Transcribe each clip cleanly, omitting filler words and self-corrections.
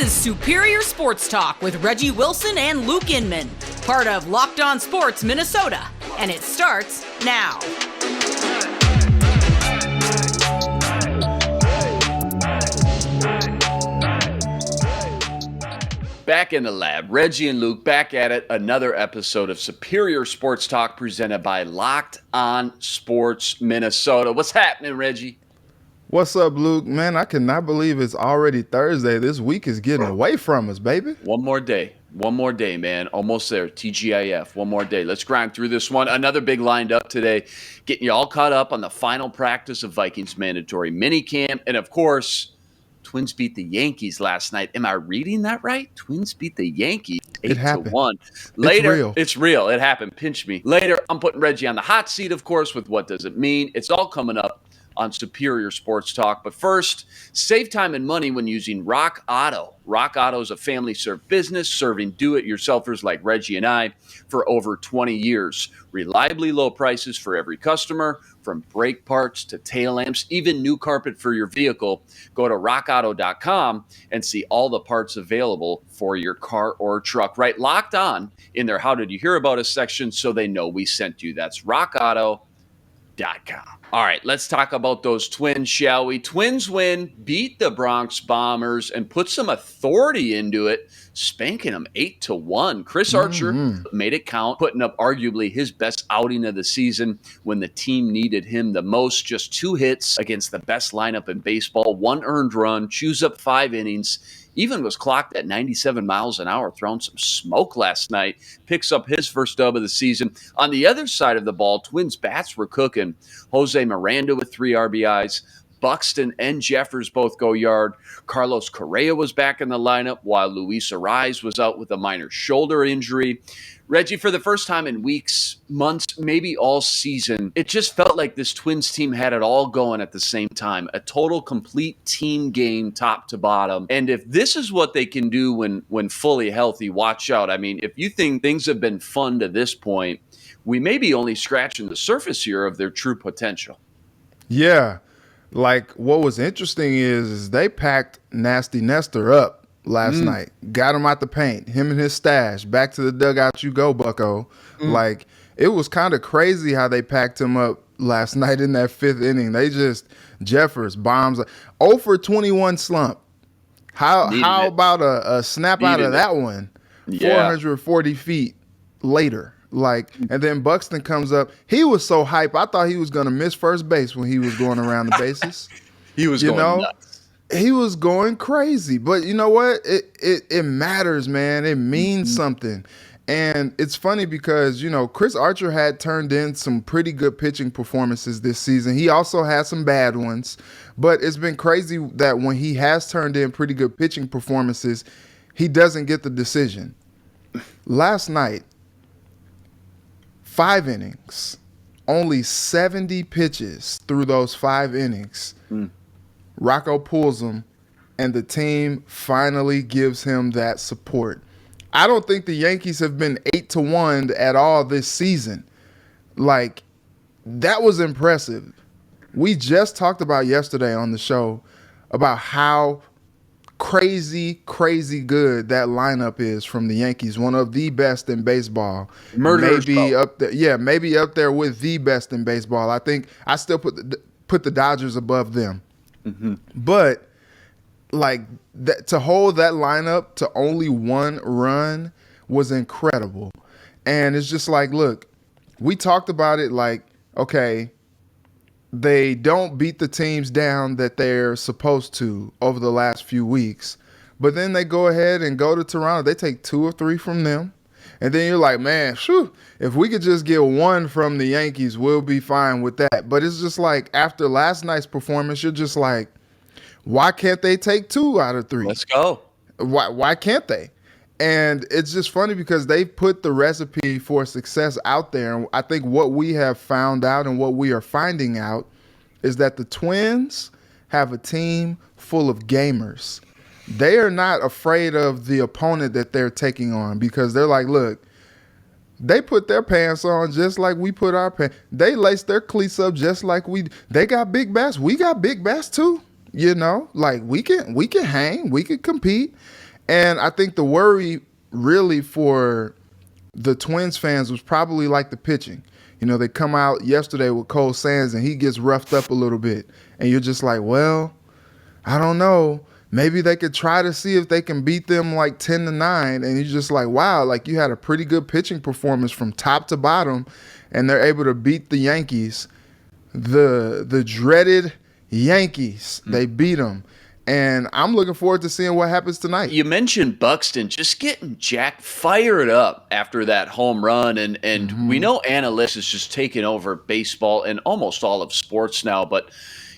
is Superior Sports Talk with Reggie Wilson and Luke Inman, part of Locked On Sports Minnesota, and it starts now. Back in the lab, Reggie and Luke back at it. Another episode of Superior Sports Talk presented by Locked On Sports Minnesota. What's happening, Reggie? What's up, Luke? Man, I cannot believe it's already Thursday. This week is getting away from us, baby. One more day, man. Almost there. TGIF. One more day. Let's grind through this one. Another big lined up today. Getting you all caught up on the final practice of Vikings mandatory minicamp. And, of course, Twins beat the Yankees last night. Am I reading that right? Twins beat the Yankees 8-1. Later, it's real. It happened. Pinch me. Later, I'm putting Reggie on the hot seat, of course, with What Does It Mean? It's all coming up on Superior Sports Talk. But first, save time and money when using Rock Auto. Rock Auto is a family-served business serving do-it-yourselfers like Reggie and I for over 20 years. Reliably low prices for every customer, from brake parts to tail lamps, even new carpet for your vehicle. Go to rockauto.com and see all the parts available for your car or truck. Right, locked on in their How Did You Hear About Us section so they know we sent you. That's rockauto.com. All right, let's talk about those Twins, shall we? Twins win, beat the Bronx Bombers, and put some authority into it, spanking them 8-1. Chris Archer made it count, putting up arguably his best outing of the season when the team needed him the most. Just 2 hits against the best lineup in baseball, 1 earned run, chews up 5 innings. Even was clocked at 97 miles an hour, throwing some smoke last night. Picks up his first dub of the season. On the other side of the ball, Twins bats were cooking. Jose Miranda with 3 RBIs. Buxton and Jeffers both go yard. Carlos Correa was back in the lineup while Luis Arraez was out with a minor shoulder injury. Reggie, for the first time in weeks, months, maybe all season, it just felt like this Twins team had it all going at the same time. A total, complete team game, top to bottom. And if this is what they can do when fully healthy, watch out. I mean, if you think things have been fun to this point, we may be only scratching the surface here of their true potential. Yeah. Like, what was interesting is they packed Nasty Nestor up last night. Got him out the paint. Him and his stash. Back to the dugout you go, bucko. Like, it was kind of crazy how they packed him up last night in that 5th inning. They just, Jeffers, bombs. 0 for 21 slump. How about a snap out of that one? Yeah. 440 feet later. Like, and then Buxton comes up. He was so hype. I thought he was going to miss first base when he was going around the bases. He was going nuts. He was going crazy. But you know what? It matters, man. It means something. And it's funny because, you know, Chris Archer had turned in some pretty good pitching performances this season. He also had some bad ones. But it's been crazy that when he has turned in pretty good pitching performances, he doesn't get the decision. Last night, 5 innings, only 70 pitches through those 5 innings. Rocco pulls him, and the team finally gives him that support. I don't think the Yankees have been 8-1 at all this season. Like, that was impressive. We just talked about yesterday on the show about how crazy good that lineup is from the Yankees. One of the best in baseball. Maybe up there with the best in baseball. I think I still put the Dodgers above them. But like to hold that lineup to only 1 run was incredible. And it's just like, look, we talked about it like, okay, they don't beat the teams down that they're supposed to over the last few weeks. But then they go ahead and go to Toronto. They take 2 or 3 from them. And then you're like, man, if we could just get 1 from the Yankees, we'll be fine with that. But it's just like after last night's performance, you're just like, why can't they take 2 out of 3? Let's go. Why can't they? And it's just funny because they put the recipe for success out there. And I think what we have found out and what we are finding out is that the Twins have a team full of gamers. They are not afraid of the opponent that they're taking on because they're like, look, they put their pants on just like we put our pants. They lace their cleats up just like they got big bats. We got big bats too. You know, like we can hang, we can compete. And I think the worry really for the Twins fans was probably like the pitching. You know, they come out yesterday with Cole Sands and he gets roughed up a little bit. And you're just like, well, I don't know. Maybe they could try to see if they can beat them like 10-9. And you're just like, wow, like you had a pretty good pitching performance from top to bottom. And they're able to beat the Yankees, the dreaded Yankees. They beat them. And I'm looking forward to seeing what happens tonight. You mentioned Buxton just getting Jack fired up after that home run. And we know analytics is just taking over baseball and almost all of sports now. But,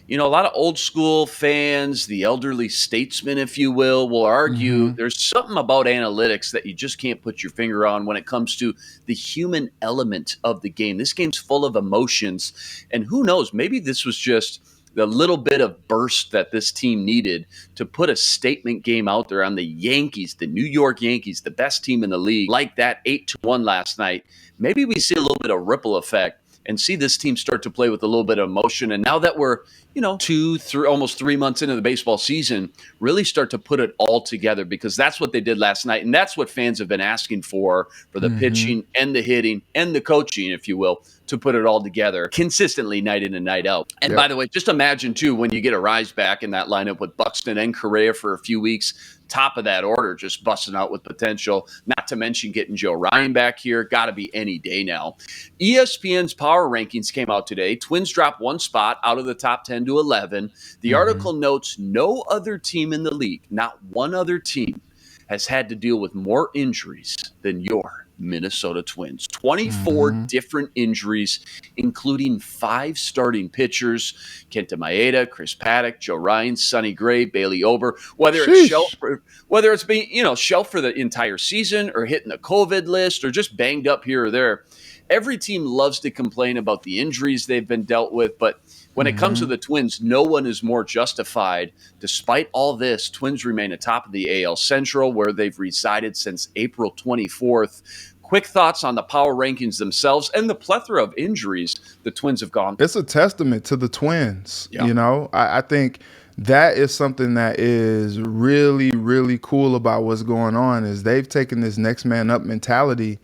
you know, a lot of old school fans, the elderly statesmen, if you will argue there's something about analytics that you just can't put your finger on when it comes to the human element of the game. This game's full of emotions. And who knows, maybe this was just the little bit of burst that this team needed to put a statement game out there on the Yankees, the New York Yankees, the best team in the league, like that 8-1 last night. Maybe we see a little bit of ripple effect and see this team start to play with a little bit of emotion. And now that we're, you know, 2-3, almost 3 months into the baseball season, really start to put it all together, because that's what they did last night. And that's what fans have been asking for the pitching and the hitting and the coaching, if you will, to put it all together consistently night in and night out. And by the way, just imagine too, when you get a rise back in that lineup with Buxton and Correa for a few weeks, top of that order, just busting out with potential, not to mention getting Joe Ryan back here. Got to be any day now. ESPN's power rankings came out today. Twins dropped one spot out of the top 10 to 11. The article notes no other team in the league, not one other team, has had to deal with more injuries than your Minnesota Twins. 24 different injuries, including 5 starting pitchers: Kenta Maeda, Chris Paddock, Joe Ryan, Sonny Gray, Bailey Ober. Whether it's being, you know, shelved for the entire season or hitting the COVID list or just banged up here or there, every team loves to complain about the injuries they've been dealt with, but when it comes to the Twins, no one is more justified. Despite all this, Twins remain atop of the AL Central, where they've resided since April 24th. Quick thoughts on the power rankings themselves and the plethora of injuries the Twins have gone through. It's a testament to the Twins. You know, I think that is something that is really, really cool about what's going on, is they've taken this next man up mentality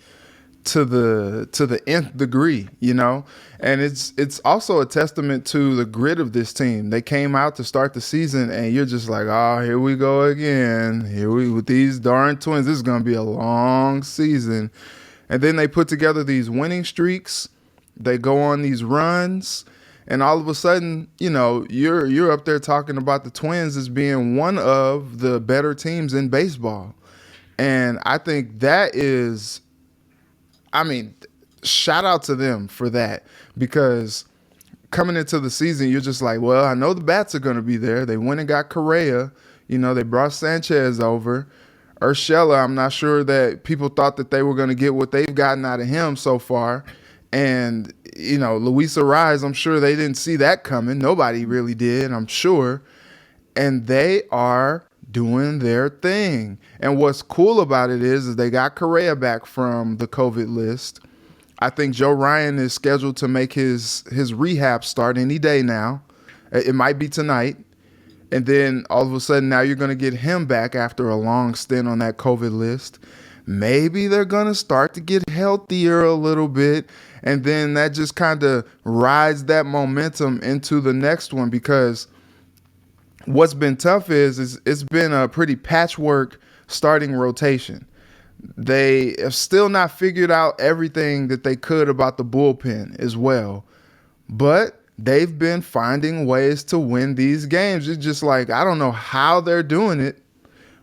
to the nth degree, you know. And it's also a testament to the grit of this team. They came out to start the season and you're just like, oh, here we go again. With these darn Twins, this is going to be a long season. And then they put together these winning streaks. They go on these runs, and all of a sudden, you know, you're up there talking about the Twins as being one of the better teams in baseball. And I think that is, I mean, shout out to them for that, because coming into the season, you're just like, well, I know the bats are going to be there. They went and got Correa. You know, they brought Sanchez over. Urshela, I'm not sure that people thought that they were going to get what they've gotten out of him so far. And, you know, Luis Ariz, I'm sure they didn't see that coming. Nobody really did, I'm sure. And they are doing their thing. And what's cool about it is they got Correa back from the COVID list. I think Joe Ryan is scheduled to make his rehab start any day now. It might be tonight. And then all of a sudden now you're going to get him back after a long stint on that COVID list. Maybe they're going to start to get healthier a little bit. And then that just kind of rides that momentum into the next one, because what's been tough is it's been a pretty patchwork starting rotation. They have still not figured out everything that they could about the bullpen as well. But they've been finding ways to win these games. It's just like, I don't know how they're doing it,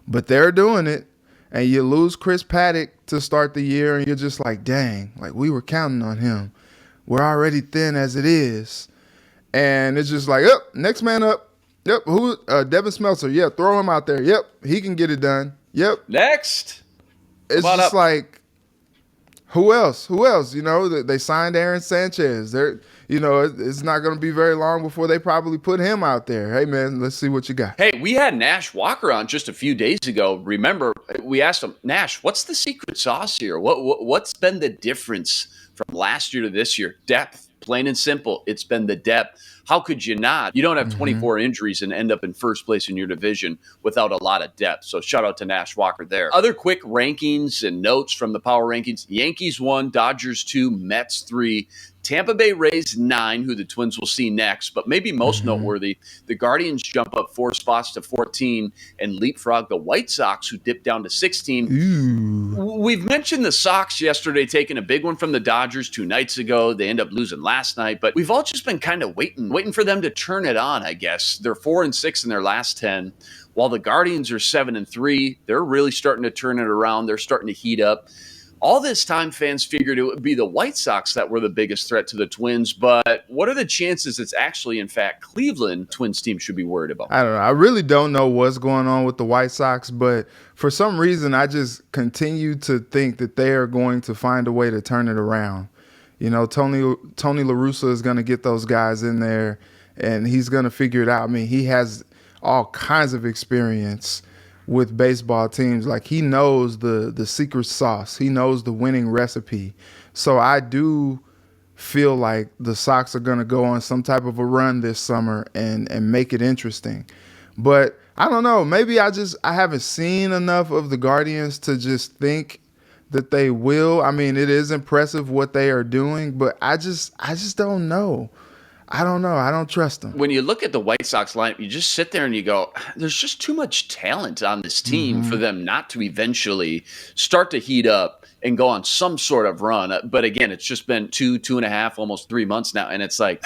but they're doing it. And you lose Chris Paddock to start the year, and you're just like, dang, like we were counting on him. We're already thin as it is. And it's just like, yep, next man up. Yep, Devin Smeltzer. Yep, throw him out there. Yep, he can get it done. Yep. Next. It's just up. Like, who else? Who else? You know, they signed Aaron Sanchez. You know, it's not going to be very long before they probably put him out there. Hey, man, let's see what you got. Hey, we had Nash Walker on just a few days ago. Remember, we asked him, Nash, what's the secret sauce here? What's been the difference from last year to this year? Depth. Plain and simple, it's been the depth. How could you not? You don't have 24 injuries and end up in first place in your division without a lot of depth. So shout out to Nash Walker there. Other quick rankings and notes from the power rankings. Yankees 1, Dodgers 2, Mets 3. Tampa Bay Rays 9, who the Twins will see next, but maybe most noteworthy, the Guardians jump up 4 spots to 14 and leapfrog the White Sox, who dip down to 16. We've mentioned the Sox yesterday taking a big one from the Dodgers 2 nights ago. They end up losing last night, but we've all just been kind of waiting for them to turn it on, I guess. They're 4-6 in their last 10, while the Guardians are 7-3. They're really starting to turn it around. They're starting to heat up. All this time, fans figured it would be the White Sox that were the biggest threat to the Twins, but what are the chances it's actually, in fact, Cleveland Twins team should be worried about? I don't know. I really don't know what's going on with the White Sox, but for some reason, I just continue to think that they are going to find a way to turn it around. You know, Tony La Russa is going to get those guys in there, and he's going to figure it out. I mean, he has all kinds of experience with baseball teams. Like, he knows the secret sauce. He knows the winning recipe. So I do feel like the Sox are going to go on some type of a run this summer and make it interesting. But I don't know. Maybe I haven't seen enough of the Guardians to just think that they will. I mean, it is impressive what they are doing, but I just don't know. I don't know. I don't trust them. When you look at the White Sox lineup, you just sit there and you go, there's just too much talent on this team for them not to eventually start to heat up and go on some sort of run. But again, it's just been 2.5, almost 3 months now. And it's like,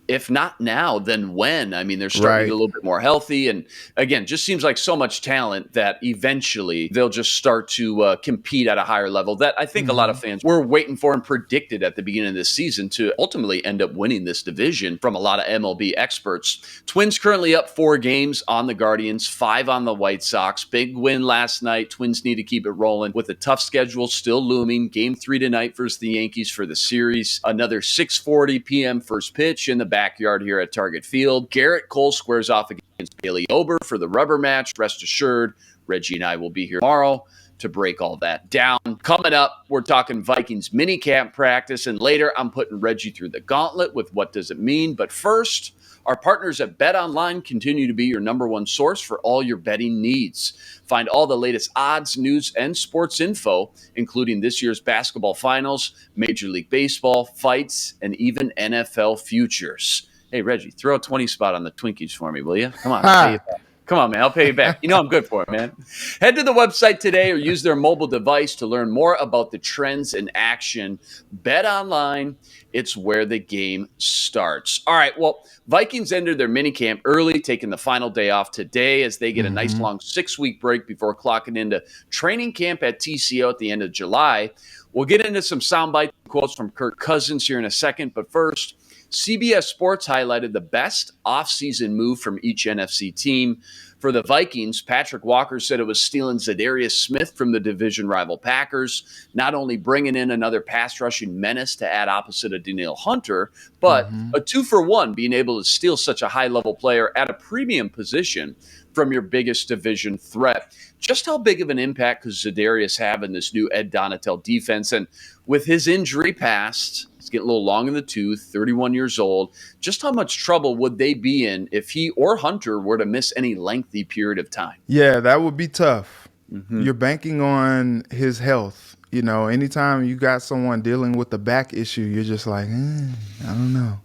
if not now, then when? I mean, they're starting to get a little bit more healthy. And again, just seems like so much talent that eventually they'll just start to compete at a higher level that I think a lot of fans were waiting for and predicted at the beginning of this season to ultimately end up winning this division from a lot of MLB experts. Twins currently up 4 games on the Guardians, 5 on the White Sox. Big win last night. Twins need to keep it rolling with a tough schedule still looming. Game 3 tonight versus the Yankees for the series. Another 6:40 p.m. first pitch in the backyard here at Target Field. Garrett Cole squares off against Bailey Ober for the rubber match. Rest assured, Reggie and I will be here tomorrow to break all that down. Coming up, we're talking Vikings minicamp practice, and later I'm putting Reggie through the gauntlet with what does it mean. But first, our partners at BetOnline continue to be your number one source for all your betting needs. Find all the latest odds, news, and sports info, including this year's basketball finals, Major League Baseball, fights, and even NFL futures. Hey, Reggie, throw a 20 spot on the Twinkies for me, will you? Come on, I'll pay you back. Come on, man. I'll pay you back. You know I'm good for it, man. Head to the website today or use their mobile device to learn more about the trends in action. Bet online. It's where the game starts. All right, well, Vikings entered their minicamp early, taking the final day off today as they get a nice long 6-week break before clocking into training camp at TCO at the end of July. We'll get into some soundbite quotes from Kirk Cousins here in a second, but first, CBS Sports highlighted the best offseason move from each NFC team. For the Vikings, Patrick Walker said it was stealing Za'Darius Smith from the division rival Packers, not only bringing in another pass-rushing menace to add opposite of Danielle Hunter, but a 2-for-1, being able to steal such a high-level player at a premium position from your biggest division threat. Just how big of an impact could Za'Darius have in this new Ed Donatel defense? And with his injury past, he's getting a little long in the tooth, 31 years old. Just how much trouble would they be in if he or Hunter were to miss any lengthy period of time? Yeah, that would be tough. You're banking on his health. You know, anytime you got someone dealing with the back issue, you're just like, I don't know.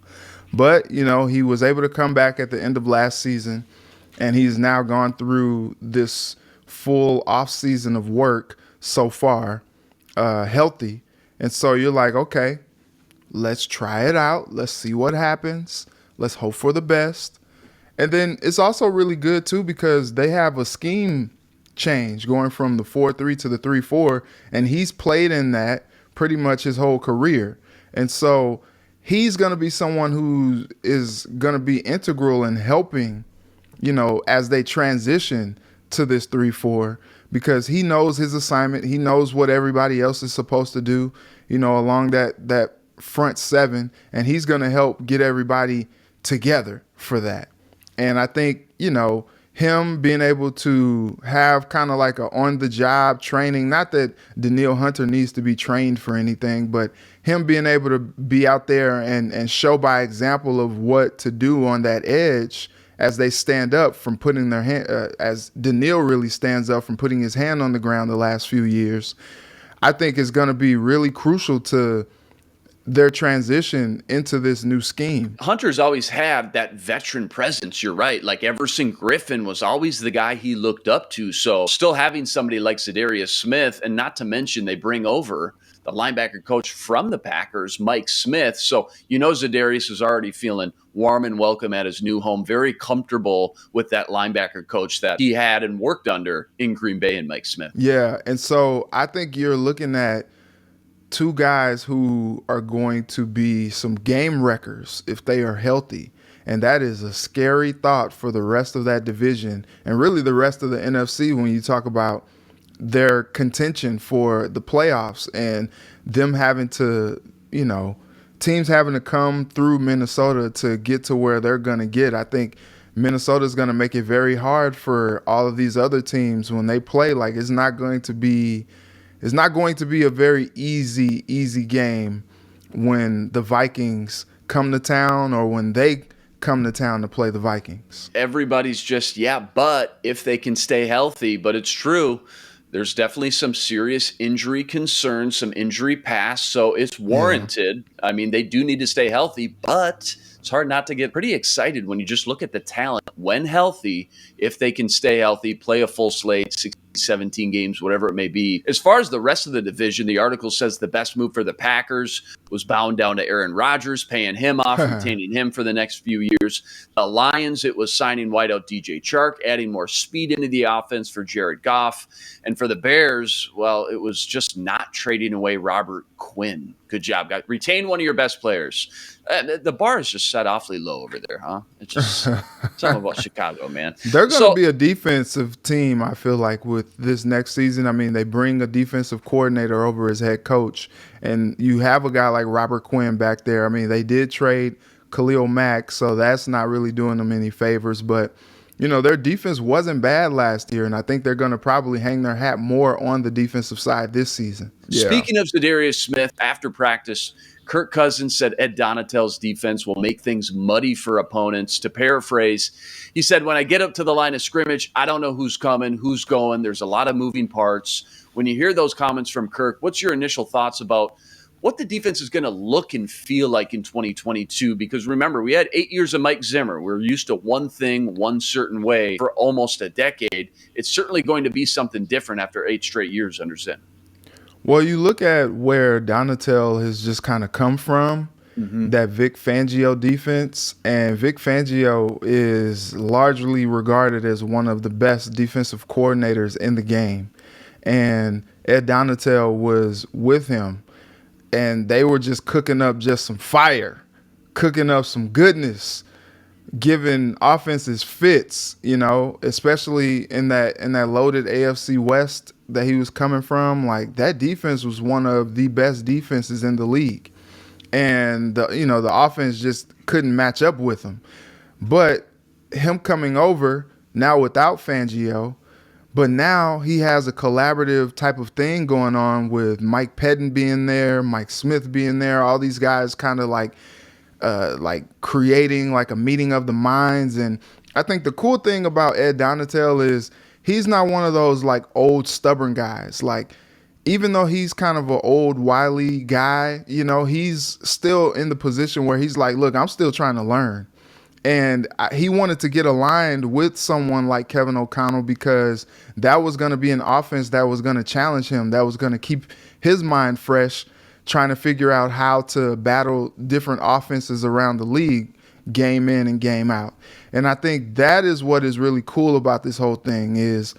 But, you know, he was able to come back at the end of last season, and he's now gone through this full offseason of work so far, healthy. And so you're like, okay, let's try it out. Let's see what happens. Let's hope for the best. And then it's also really good, too, because they have a scheme change going from the 4-3 to the 3-4, and he's played in that pretty much his whole career. And so he's going to be someone who is going to be integral in helping, you know, as they transition to this 3-4, because he knows his assignment. He knows what everybody else is supposed to do, you know, along that front 7, and he's going to help get everybody together for that. And I think, you know, him being able to have kind of like a on-the-job training, not that Danielle Hunter needs to be trained for anything, but him being able to be out there and show by example of what to do on that edge as they stand up from putting their hand, as Danielle really stands up from putting his hand on the ground the last few years, I think is going to be really crucial to their transition into this new scheme. Hunter's always had that veteran presence. You're right. Like Everson Griffin was always the guy he looked up to. So still having somebody like Za'Darius Smith, and not to mention they bring over the linebacker coach from the Packers, Mike Smith. So Za'Darius is already feeling warm and welcome at his new home, very comfortable with that linebacker coach that he had and worked under in Green Bay and Mike Smith. Yeah, and so I think you're looking at two guys who are going to be some game wreckers if they are healthy. And that is a scary thought for the rest of that division and really the rest of the NFC when you talk about their contention for the playoffs and them having to, teams having to come through Minnesota to get to where they're going to get. I think Minnesota's going to make it very hard for all of these other teams when they play. Like, it's not going to be a very easy game when the Vikings come to town or when they come to town to play the Vikings. Everybody's just, but if they can stay healthy. But it's true. There's definitely some serious injury concerns, some injury past, so it's warranted. Yeah. I mean, they do need to stay healthy, but it's hard not to get pretty excited when you just look at the talent when healthy, if they can stay healthy, play a full slate, 17 games, whatever it may be. As far as the rest of the division, the article says the best move for the Packers was bound down to Aaron Rodgers, paying him off, retaining him for the next few years. The Lions, it was signing wideout DJ Chark, adding more speed into the offense for Jared Goff. And for the Bears, well, it was just not trading away Robert Quinn. Good job, guys. Retain one of your best players. The bar is just set awfully low over there, huh? It's just something about Chicago, man. They're going to be a defensive team, I feel like, with this next season. I mean, they bring a defensive coordinator over as head coach, and you have a guy like Robert Quinn back there. I mean, they did trade Khalil Mack, so that's not really doing them any favors. But, their defense wasn't bad last year, and I think they're going to probably hang their hat more on the defensive side this season. Yeah. Speaking of Za'Darius Smith, after practice, Kirk Cousins said Ed Donatell's defense will make things muddy for opponents. To paraphrase, he said, when I get up to the line of scrimmage, I don't know who's coming, who's going. There's a lot of moving parts. When you hear those comments from Kirk, what's your initial thoughts about what the defense is going to look and feel like in 2022? Because remember, we had 8 years of Mike Zimmer. We're used to one thing, one certain way for almost a decade. It's certainly going to be something different after 8 straight years under Zim. Well, you look at where Donatell has just kind of come from, that Vic Fangio defense, and Vic Fangio is largely regarded as one of the best defensive coordinators in the game. And Ed Donatell was with him, and they were just cooking up just some fire, cooking up some goodness, giving offenses fits, especially in that loaded AFC West that he was coming from. Like, that defense was one of the best defenses in the league. And the offense just couldn't match up with him. But him coming over now without Fangio, but now he has a collaborative type of thing going on with Mike Pettin being there, Mike Smith being there, all these guys kind of like creating like a meeting of the minds. And I think the cool thing about Ed Donatell is he's not one of those like old stubborn guys. Like, even though he's kind of an old wily guy, he's still in the position where he's like, look, I'm still trying to learn. And he wanted to get aligned with someone like Kevin O'Connell because that was going to be an offense that was going to challenge him, that was going to keep his mind fresh, trying to figure out how to battle different offenses around the league, game in and game out. And I think that is what is really cool about this whole thing is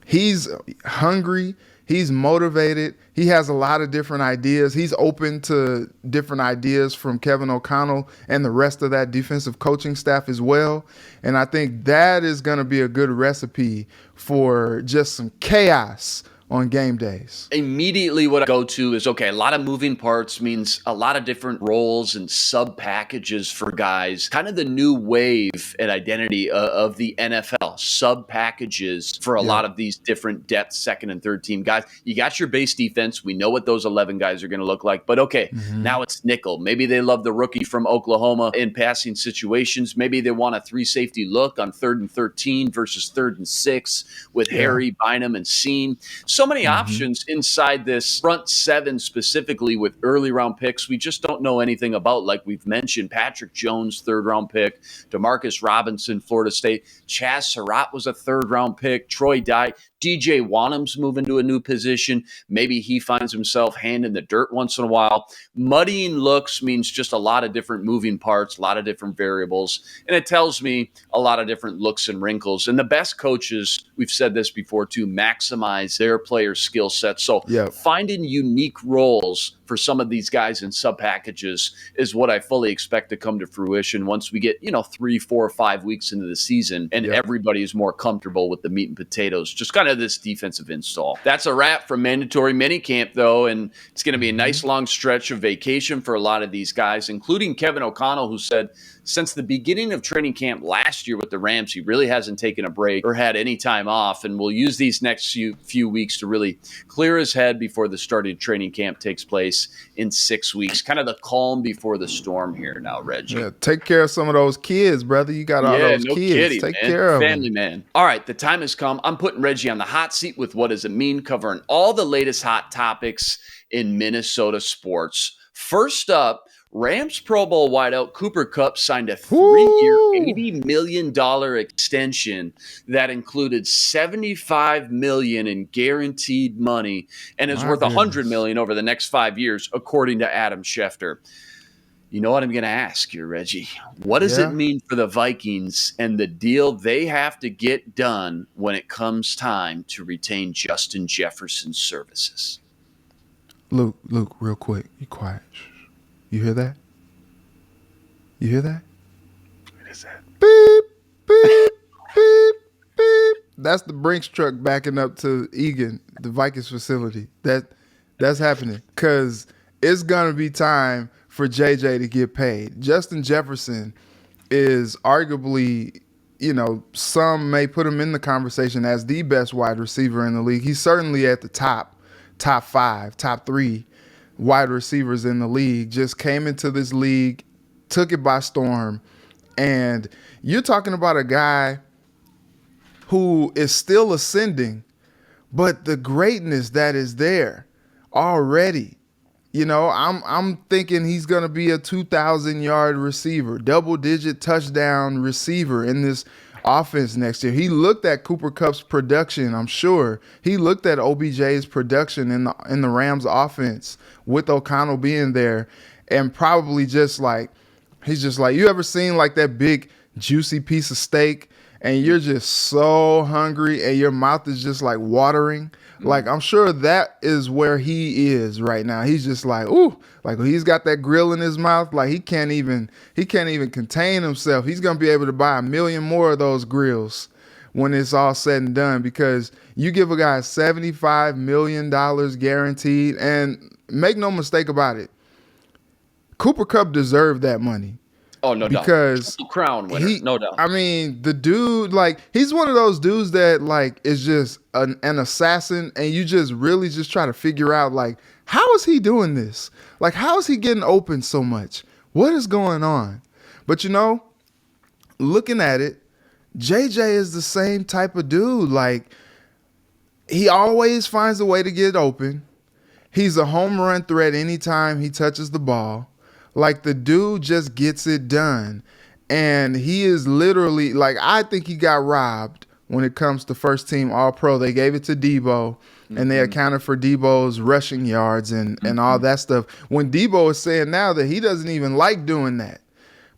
he's hungry, he's motivated, he has a lot of different ideas. He's open to different ideas from Kevin O'Connell and the rest of that defensive coaching staff as well. And I think that is going to be a good recipe for just some chaos on game days. Immediately what I go to is, okay, a lot of moving parts means a lot of different roles and sub packages for guys. Kind of the new wave and identity of the NFL. Sub packages for a lot of these different depth, second and third team guys. You got your base defense. We know what those 11 guys are going to look like. But okay, now it's nickel. Maybe they love the rookie from Oklahoma in passing situations. Maybe they want a 3-safety look on 3rd and 13 versus 3rd and 6 with Harry, Bynum, and Seam. So many options inside this front seven, specifically with early round picks we just don't know anything about. Like we've mentioned, Patrick Jones, 3rd round pick, Demarcus Robinson, Florida State, Chaz Surratt was a 3rd round pick, Troy Dye, DJ Wanham's moving to a new position. Maybe he finds himself hand in the dirt once in a while. Muddying looks means just a lot of different moving parts, a lot of different variables, and it tells me a lot of different looks and wrinkles. And the best coaches, we've said this before too, maximize their players' skill sets. So finding unique roles for some of these guys in sub packages is what I fully expect to come to fruition once we get, 3, 4, 5 weeks into the season and everybody is more comfortable with the meat and potatoes, just kind of this defensive install. That's a wrap from mandatory minicamp, though, and it's going to be a nice long stretch of vacation for a lot of these guys, including Kevin O'Connell, who said since the beginning of training camp last year with the Rams, he really hasn't taken a break or had any time off, and will use these next few weeks to really clear his head before the start of training camp takes place in 6 weeks. Kind of the calm before the storm here now, Reggie. Yeah, take care of some of those kids, brother. You got all those kids. Kidding, take man. care of Family them. man. All right, the time has come. I'm putting Reggie on the hot seat with What Does It Mean, covering all the latest hot topics in Minnesota sports. First up, Rams Pro Bowl wideout Cooper Kupp signed a 3-year, $80 million extension that included $75 million in guaranteed money and is worth $100 million over the next 5 years, according to Adam Schefter. You know what I'm going to ask you, Reggie? What does it mean for the Vikings and the deal they have to get done when it comes time to retain Justin Jefferson's services? Luke, real quick. You quiet. You hear that? You hear that? What is that? Beep, beep, beep, beep. That's the Brinks truck backing up to Egan, the Vikings facility. That's happening because it's going to be time for JJ to get paid. Justin Jefferson is arguably, some may put him in the conversation as the best wide receiver in the league. He's certainly at the top 5, top 3 wide receivers in the league. Just came into this league, took it by storm. And you're talking about a guy who is still ascending, but the greatness that is there already. I'm thinking he's going to be a 2,000-yard receiver, double-digit touchdown receiver in this offense next year. He looked at Cooper Kupp's production, I'm sure. He looked at OBJ's production in the Rams offense with O'Connell being there, and probably he's just like, you ever seen like that big juicy piece of steak and you're just so hungry and your mouth is just like watering? Like, I'm sure that is where he is right now. He's just like, ooh, like he's got that grill in his mouth. Like he can't even contain himself. He's going to be able to buy 1 million more of those grills when it's all said and done, because you give a guy $75 million guaranteed, and make no mistake about it, Cooper Kupp deserved that money. Oh, no doubt. Because crown winner, no doubt. I mean, the dude, like, he's one of those dudes that, like, is just an assassin, and you just really just try to figure out, like, how is he doing this? Like, how is he getting open so much? What is going on? But, looking at it, JJ is the same type of dude. Like, he always finds a way to get open. He's a home run threat anytime he touches the ball. Like, the dude just gets it done. And he is literally, like, I think he got robbed when it comes to first team All-Pro. They gave it to Debo, and they accounted for Debo's rushing yards and all that stuff. When Debo is saying now that he doesn't even like doing that.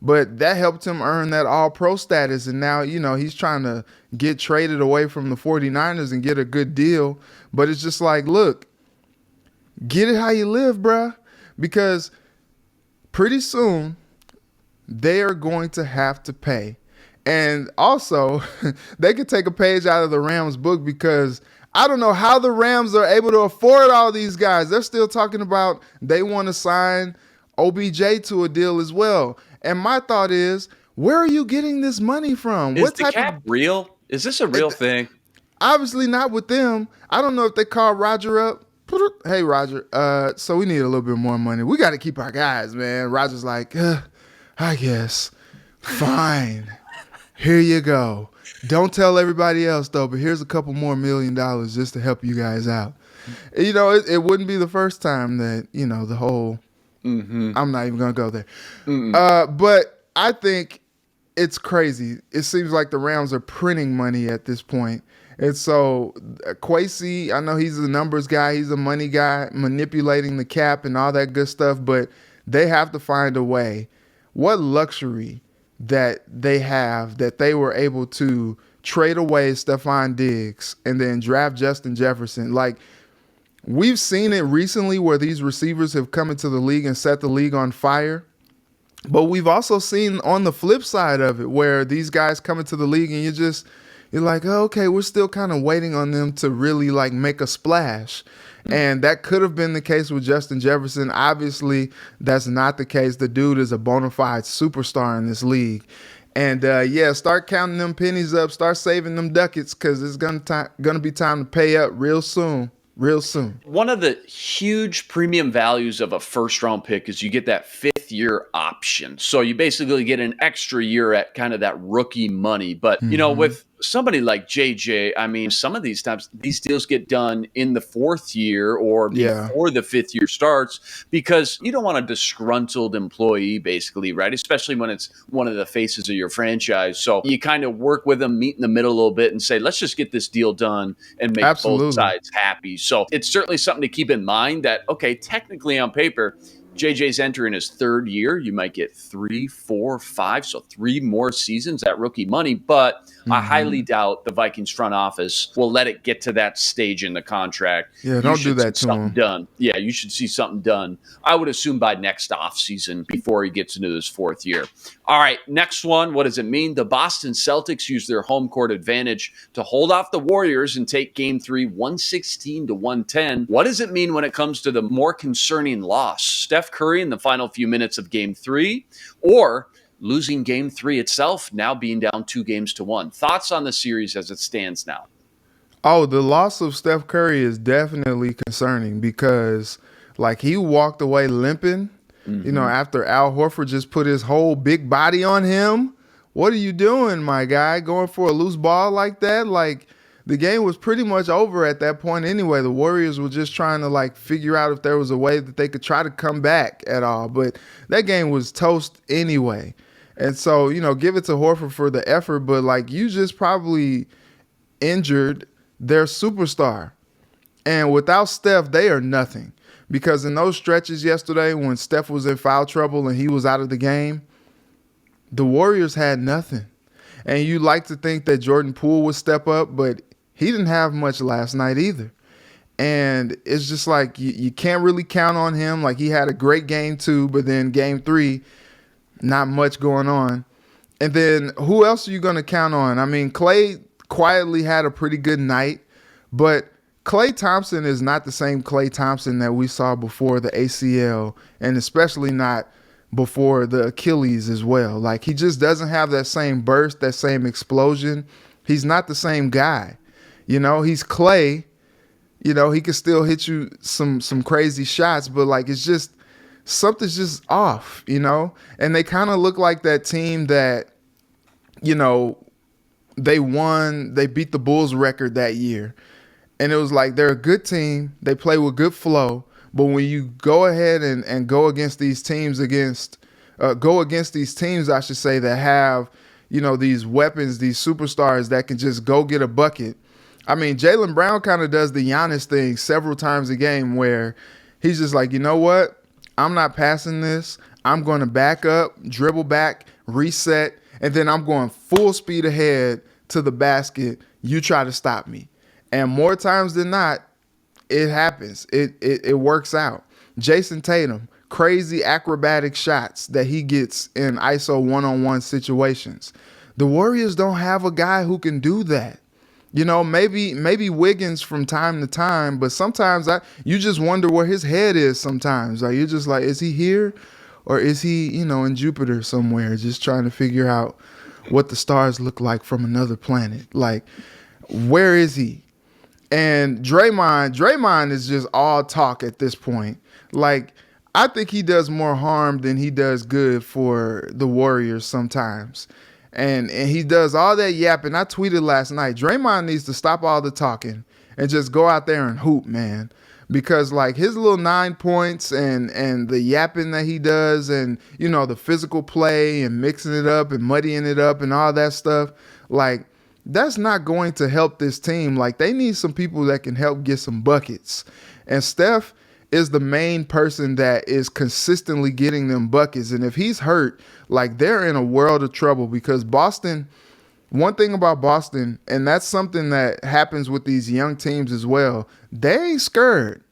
But that helped him earn that All-Pro status. And now, he's trying to get traded away from the 49ers and get a good deal. But it's just like, look, get it how you live, bruh. Because pretty soon, they are going to have to pay. And also, they could take a page out of the Rams book, because I don't know how the Rams are able to afford all these guys. They're still talking about they want to sign OBJ to a deal as well. And my thought is, where are you getting this money from? Is What the type cap of real? Is this a real thing? Obviously not with them. I don't know if they call Roger up. Hey Roger, so we need a little bit more money. We got to keep our guys, man. Roger's like, I guess. Fine. Here you go. Don't tell everybody else though, but here's a couple more $1 million just to help you guys out. You know, it wouldn't be the first time that, you know, the whole I'm not even gonna go there. But I think it's crazy. It seems like the Rams are printing money at this point. And so Kwesi, I know he's a numbers guy, he's a money guy, manipulating the cap and all that good stuff, but they have to find a way. What luxury that they have that they were able to trade away Stephon Diggs and then draft Justin Jefferson. Like, we've seen it recently where these receivers have come into the league and set the league on fire. But we've also seen on the flip side of it where these guys come into the league and you're like, oh, okay, we're still kind of waiting on them to really like make a splash. And that could have been the case with Justin Jefferson. Obviously, that's not the case. The dude is a bona fide superstar in this league. And, start counting them pennies up. Start saving them ducats because it's gonna be time to pay up real soon. Real soon. One of the huge premium values of a first-round pick is you get that fifth-year option. So you basically get an extra year at kind of that rookie money. But, you know, with somebody like JJ, I mean, some of these times, these deals get done in the fourth year or before the fifth year starts because you don't want a disgruntled employee, basically, right? Especially when it's one of the faces of your franchise. So you kind of work with them, meet in the middle a little bit and say, let's just get this deal done and make both sides happy. So it's certainly something to keep in mind that, okay, technically on paper, JJ's entering his third year. You might get 3, 4, 5, so 3 more seasons at rookie money. But I highly doubt the Vikings front office will let it get to that stage in the contract. Yeah, don't do that to him. Done. Yeah, you should see something done. I would assume by next offseason before he gets into his fourth year. All right, next one. What does it mean? The Boston Celtics use their home court advantage to hold off the Warriors and take Game 3, 116-110. What does it mean when it comes to the more concerning loss? Steph Curry in the final few minutes of Game 3 or losing Game 3 itself, now being down 2-1. Thoughts on the series as it stands now? Oh, the loss of Steph Curry is definitely concerning because, like, he walked away limping, you know, after Al Horford just put his whole big body on him. What are you doing, my guy, going for a loose ball like that? Like, the game was pretty much over at that point anyway. The Warriors were just trying to, like, figure out if there was a way that they could try to come back at all. But that game was toast anyway. And so, you know, give it to Horford for the effort, but, like, you just probably injured their superstar. And without Steph, they are nothing. Because in those stretches yesterday when Steph was in foul trouble and he was out of the game, the Warriors had nothing. And you like to think that Jordan Poole would step up, but he didn't have much last night either. And it's just like you can't really count on him. Like, he had a great Game 2, but then Game 3, not much going on. And then who else are you going to count on? I mean, Klay quietly had a pretty good night, but Klay Thompson is not the same Klay Thompson that we saw before the ACL, and especially not before the Achilles as well. Like, he just doesn't have that same burst, that same explosion. He's not the same guy. You know, he's Klay. You know, he can still hit you some crazy shots, but, like, it's just something's just off, you know? And they kind of look like that team that, you know, they beat the Bulls record that year. And it was like, they're a good team. They play with good flow. But when you go ahead and go against these teams, I should say, that have, you know, these weapons, these superstars that can just go get a bucket. I mean, Jaylen Brown kind of does the Giannis thing several times a game where he's just like, you know what? I'm not passing this. I'm going to back up, dribble back, reset, and then I'm going full speed ahead to the basket. You try to stop me. And more times than not, it happens. It works out. Jason Tatum, crazy acrobatic shots that he gets in ISO one-on-one situations. The Warriors don't have a guy who can do that. You know, maybe Wiggins from time to time, but sometimes you just wonder where his head is sometimes. Like, you're just like, is he here or is he, in Jupiter somewhere just trying to figure out what the stars look like from another planet? Like, where is he? And Draymond is just all talk at this point. Like, I think he does more harm than he does good for the Warriors sometimes. And he does all that yapping. I tweeted last night, Draymond needs to stop all the talking and just go out there and hoop, man. Because, like, his little 9 points and the yapping that he does and, the physical play and mixing it up and muddying it up and all that stuff, like, that's not going to help this team. Like, they need some people that can help get some buckets. And Steph is the main person that is consistently getting them buckets. And if he's hurt, like, they're in a world of trouble because Boston, one thing about Boston, and that's something that happens with these young teams as well, they ain't scared.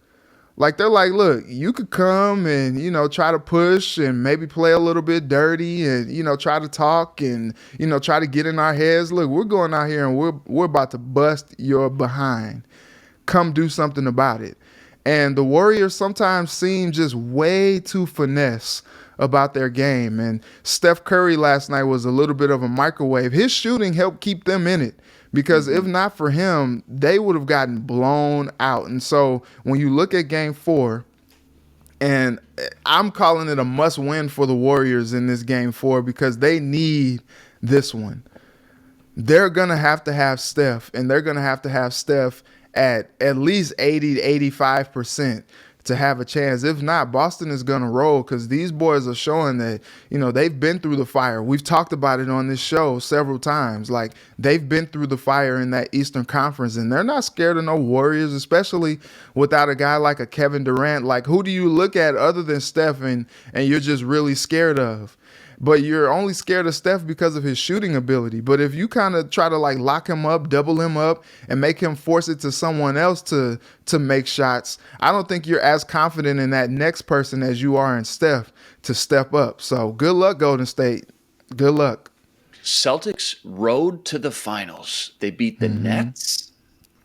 Like, they're like, look, you could come and, try to push and maybe play a little bit dirty and, try to talk and, try to get in our heads. Look, we're going out here and we're about to bust your behind. Come do something about it. And the Warriors sometimes seem just way too finesse about their game. And Steph Curry last night was a little bit of a microwave. His shooting helped keep them in it because if not for him, they would have gotten blown out. And so when you look at Game 4, and I'm calling it a must-win for the Warriors in this Game 4 because they need this one. They're going to have Steph, and they're going to have Steph at least 80 to 85% to have a chance. If not, Boston is going to roll because these boys are showing that, they've been through the fire. We've talked about it on this show several times. Like, they've been through the fire in that Eastern Conference, and they're not scared of no Warriors, especially without a guy like a Kevin Durant. Like, who do you look at other than Steph and you're just really scared of? But you're only scared of Steph because of his shooting ability. But if you kind of try to like lock him up, double him up, and make him force it to someone else to make shots, I don't think you're as confident in that next person as you are in Steph to step up. So good luck, Golden State. Good luck. Celtics rode to the finals. They beat the Nets,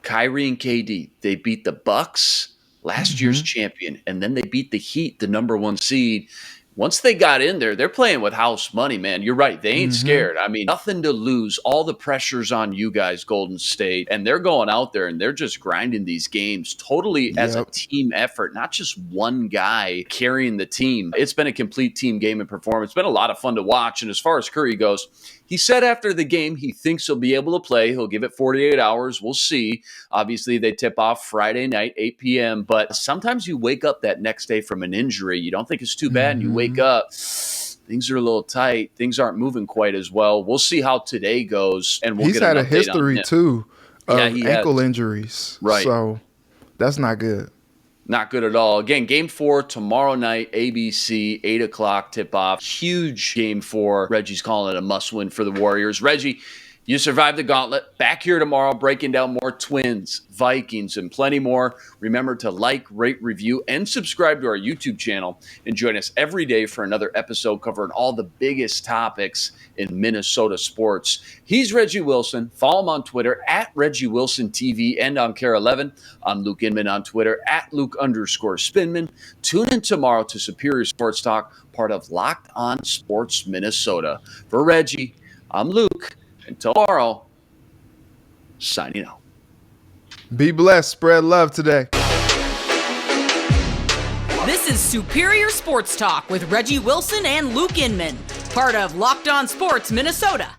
Kyrie and KD. They beat the Bucks, last year's champion, and then they beat the Heat, the number 1 seed. Once they got in there, they're playing with house money, man. You're right. They ain't scared. I mean, nothing to lose. All the pressure's on you guys, Golden State. And they're going out there and they're just grinding these games totally as a team effort, not just one guy carrying the team. It's been a complete team game and performance. It's been a lot of fun to watch. And as far as Curry goes, he said after the game he thinks he'll be able to play. He'll give it 48 hours. We'll see. Obviously, they tip off Friday night, 8 p.m. But sometimes you wake up that next day from an injury. You don't think it's too bad, and you wake up, things are a little tight. Things aren't moving quite as well. We'll see how today goes, and we'll He's get an had a history, too, of ankle injuries. Right. So that's not good. Not good at all. Again, Game 4 tomorrow night, ABC, 8 o'clock tip-off. Huge Game 4. Reggie's calling it a must-win for the Warriors. Reggie, you survived the gauntlet. Back here tomorrow, breaking down more Twins, Vikings, and plenty more. Remember to like, rate, review, and subscribe to our YouTube channel. And join us every day for another episode covering all the biggest topics in Minnesota sports. He's Reggie Wilson. Follow him on Twitter at ReggieWilsonTV and on Care11. I'm Luke Inman on Twitter at Luke_Spinman. Tune in tomorrow to Superior Sports Talk, part of Locked On Sports Minnesota. For Reggie, I'm Luke. Until tomorrow, signing out. Be blessed. Spread love today. This is Superior Sports Talk with Reggie Wilson and Luke Inman, part of Locked On Sports Minnesota.